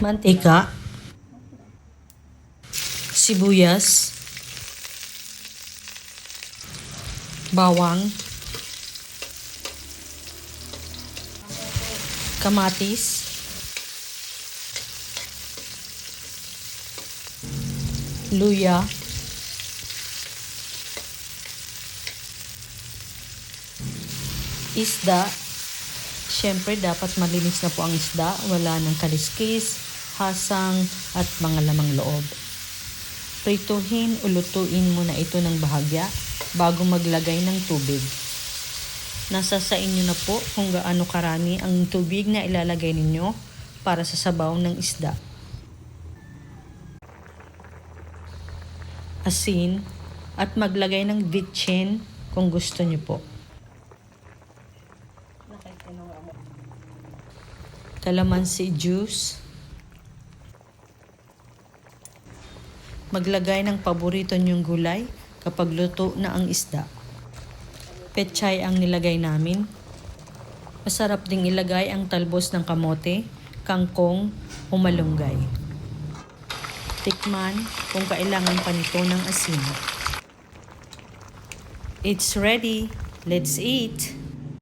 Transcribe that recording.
mantika, sibuyas, bawang, kamatis, luya, isda. Siyempre, dapat malinis na po ang isda. Wala ng kaliskis, hasang, at mga lamang loob. Prituhin o lutuin muna ito ng bahagya bago maglagay ng tubig. Nasa sa inyo na po kung gaano karami ang tubig na ilalagay ninyo para sa sabaw ng isda. Asin at maglagay ng bitchin kung gusto nyo po. Kalamansi juice. Maglagay ng paborito nyong gulay kapag luto na ang isda. Pechay ang nilagay namin. Masarap ding ilagay ang talbos ng kamote, kangkong o malunggay. Tikman kung kailangan pa nito ng asin. It's ready. Let's eat!